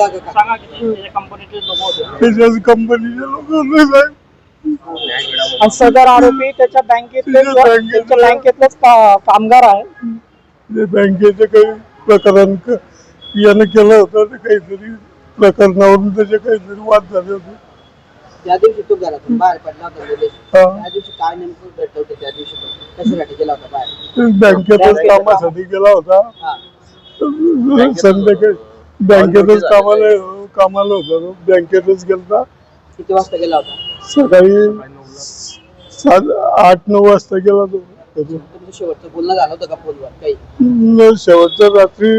बोला का सांगा की कंपनीचे लोक होते त्याच्याच कंपनीचे लोक होते साहेब. आणि सदर आरोपी त्याच्या बँकेतलेच कामगार आहे. ते बँकेचं काही प्रकरण यानं केलं होतं ते काहीतरी प्रकरणावरून त्याचे काहीतरी वाद झाले होते. त्या दिवशी तो घरातून बाहेर पडला होता निलेश. त्या दिवशी काय नेमकं घडलं होतं? त्या दिवशी कशासाठी गेला होता बाहेर? बँकेतच कामासाठी गेला होता. संध्याकाळी बँकेतच कामाला होता तो. बँकेतच गेलता. किती वाजता गेला होता? सकाळी 8-9 वाजता गेला तो. तुमचं शेवटचं बोलणं झालं होतं का फोनवर काही? शेवटचं रात्री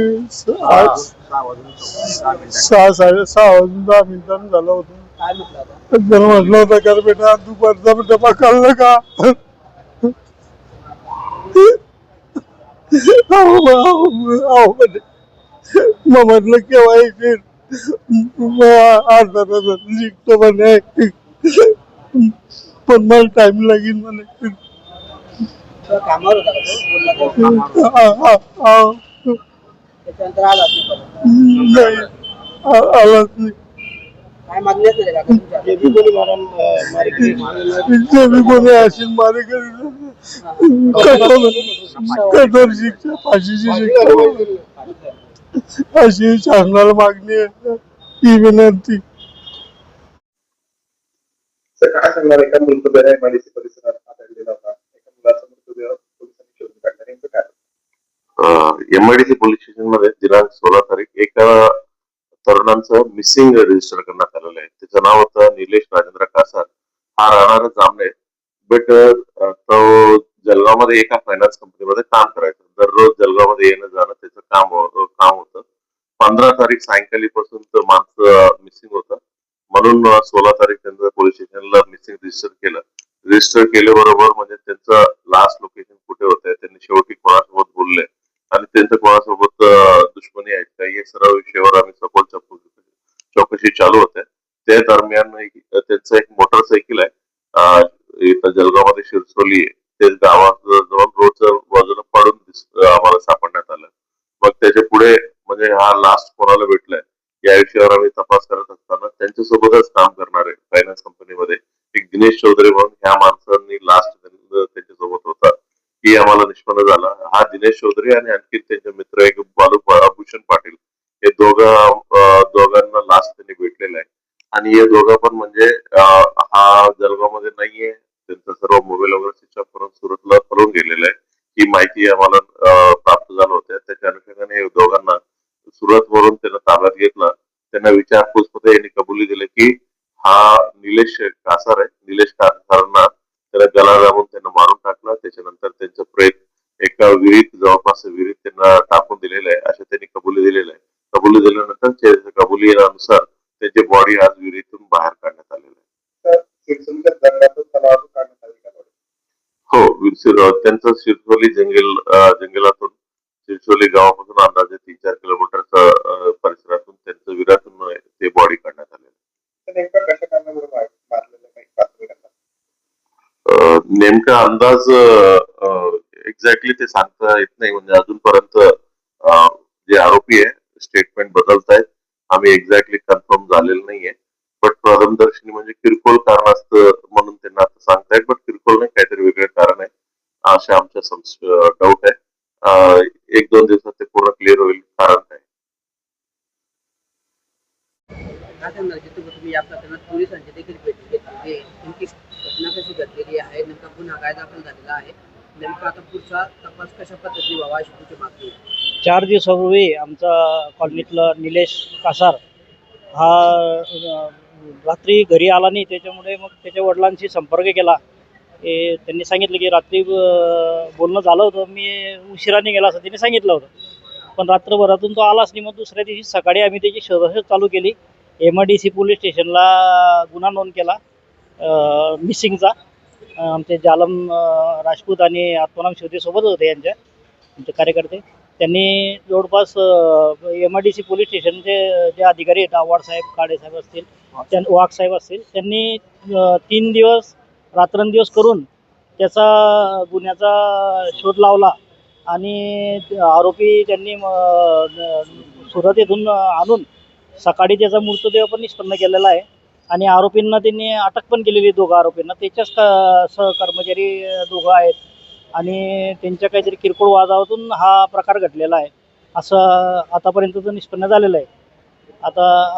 6:30 वाजून 10 मिनिटांनी झालं होतं. काय म्हटलं होतं? त्याला म्हटलं होतं का बेटा दुपारचा डबा खाल्लं का? मग म्हटलं केव्हा येतील? अर्धा तासात निघतो म्हणे, पण मला टाइम लागेल म्हणे. कामावर होता का तो? बोलला का? त्याच्यानंतर आलाच नाही परत? नाही आलाच नाही. काय मागणी असेल का तुमच्या? कोणी अशी मारे कठोर शिक्षा, फाशीची शिक्षा अशी शासनाला मागणी आहे. ही विनंती. काय सांगणार? एका मृतदेह एमआयडीसी परिसरात आढळलेला होता. एका मुलाचा मृतदेह पोलिसांनी शोधून काढला. नेमकं काय? एमआयडीसी पोलीस स्टेशन मध्ये दिनांक 16 तारीख एका तरुणांचं मिसिंग रजिस्टर करण्यात आलेलं आहे. त्याचं नाव होतं निलेश राजेंद्र कासार. हा राहणार जामने, बट तो जळगाव मध्ये एका फायनान्स कंपनीमध्ये काम करायचं. दररोज जळगाव मध्ये येणं जाणं त्याचं काम होतं. 15 तारीख सायंकाळी पासून तो माणसं मिसिंग होतं. म्हणून 16 तारीख त्यांचं पोलीस स्टेशनला मिसिंग रजिस्टर केल्याबरोबर म्हणजे त्यांचं लास्ट लोकेशन कुठे होतं, त्यांनी शेवटी कोणासोबत बोलले आणि त्यांचं कोणासोबत दुश्मनी आहेत का, हे सर्व विषयावर आम्ही सखोल चौकशी चालू होते. त्या दरम्यान त्यांचं एक मोटरसायकल आहे इथं जळगाव मध्ये शिरसोली आहे, ते गावाजवळ रोडच्या बाजूला पडून आम्हाला सापडण्यात आलं. मग त्याच्या पुढे म्हणजे हा लास्ट कोणाला भेटलाय या विषयावर आम्ही तपास करत असताना त्यांच्यासोबतच काम करणारे फायनान्स कंपनीमध्ये एक दिनेश चौधरी म्हणून ह्या माणसांनी लास्ट त्यांच्यासोबत होता, ही आम्हाला निष्पन्न झाला. हा दिनेश चौधरी आणि आणखी त्यांचे मित्र एक भूषण पाटील, हे दोघांना लास्ट त्यांनी भेटलेला आहे. आणि हे दोघं पण म्हणजे हा जळगाव मध्ये नाहीये, त्यांचा सर्व मोबाईल वगैरे स्विच ऑफ करून सुरतला पळून गेलेला आहे. ही माहिती आम्हाला प्राप्त झालं होतं. त्याच्या अनुषंगाने दोघांना सुरत वरून त्यांना ताब्यात घेतलं. त्यांना विचारपूस मध्ये यांनी कबुली दिली की हा निलेश कासार आहे. निलेश कासारांना त्याला गला दाबून त्यांना मारून टाकलं. त्याच्यानंतर त्यांचं प्रेत एका विहिरीत, जवळपास विहिरीत त्यांना टाकून दिलेलं आहे असं त्यांनी कबुली दिलेलं आहे. कबुली दिल्यानंतर कबुलीनुसार त्यांची बॉडी आज विहिरीतून बाहेर काढण्यात आलेली आहे. हो, त्यांचं शिरसोली जंगलातून, शिरसोली गावापासून अंदाजे 3-4 किलोमीटरच्या परिसरातून त्यांचं विहिरीतून ते बॉडी काढण्यात आलेलं. नेमका अंदाज एक्झॅक्टली ते सांगता येत नाही. म्हणजे अजूनपर्यंत जे आरोपी आहे स्टेटमेंट बदलतायत, आम्ही एक्झॅक्टली कन्फर्म झालेलं नाहीये. बट प्रथमदर्शनी म्हणजे किरकोळ कारण असतं म्हणून त्यांना आता सांगतायत, बट किरकोळ नाही, काहीतरी वेगळं कारण आहे असे आमच्या डाऊट आहे. 1-2 दिवसात ते पूर्ण क्लिअर होईल कारण काय. तुम्ही या प्रकरणात पोलिसांची देखील भेट घेतली, नेमकी घटना कशी घडलेली आहे, नेमका गुन्हा काय दाखल झालेला आहे, नेमका आता पुढचा तपास कशा पद्धतीने व्हावा अशी तुमची मागणी आहे? 4 दिवसापूर्वी आमचा कॉलनीतला निलेश कासार हा रात्री घरी आला नाही. त्याच्यामुळे मग त्याच्या वडिलांशी संपर्क केला. त्यांनी सांगितलं की रात्री बोलणं झालं होतं, मी उशिराने गेला असं त्यांनी सांगितलं होतं. पण रात्रभरातून तो आलाच नाही. मग दुसऱ्या दिवशी सकाळी आम्ही त्याची शोधाशोध चालू केली. एमआयडीसी पोलीस स्टेशनला गुन्हा नोंद केला मिसिंगचा. आमचे जालम राजपूत आणि आत्माराम शिवते सोबत होते आमचे कार्यकर्ते. त्यांनी जवळपास एमआयडीसी पोलीस स्टेशनचे जे अधिकारी आहेत, आव्हाडसाहेब, काळेसाहेब असतील, वाघसाहेब असतील, त्यांनी 3 दिवस रात्रंदिवस करून त्याचा गुन्ह्याचा शोध लावला आणि आरोपी त्यांनी सुरत येथून आणून सकाळी त्याचा मृतदेह पण निष्पन्न केलेला आहे आणि आरोपींना त्यांनी अटक पण केलेली आहे, दोघं आरोपींना. त्याच्याच सहकर्मचारी दोघं आहेत आणि त्यांच्या काहीतरी किरकोळ वादातून हा प्रकार घडलेला आहे असं आतापर्यंतचं निष्पन्न झालेलं आहे. आता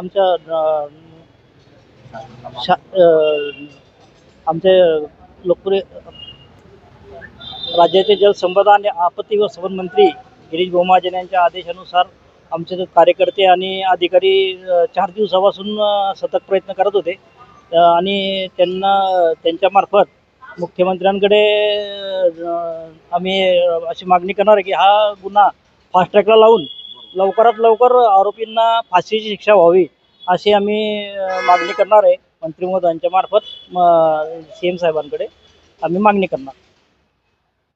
आमचे लोकप्रिय राज्याचे जलसंपदा आणि आपत्ती व्यवस्थापन मंत्री गिरीश भाऊ महाजन यांच्या आदेशानुसार आमचे कार्यकर्ते आणि अधिकारी 4 दिवसापासून सतत प्रयत्न करत होते आणि त्यांच्यामार्फत मुख्यमंत्र्यांकडे आम्ही अशी मागणी करणार आहे की हा गुन्हा फास्ट ट्रॅकला लावून लवकरात लवकर आरोपींना फाशीची शिक्षा व्हावी अशी आम्ही मागणी करणार आहे. मंत्री महोदयांच्या मार्फत CM साहेबांकडे आम्ही मागणी करणार.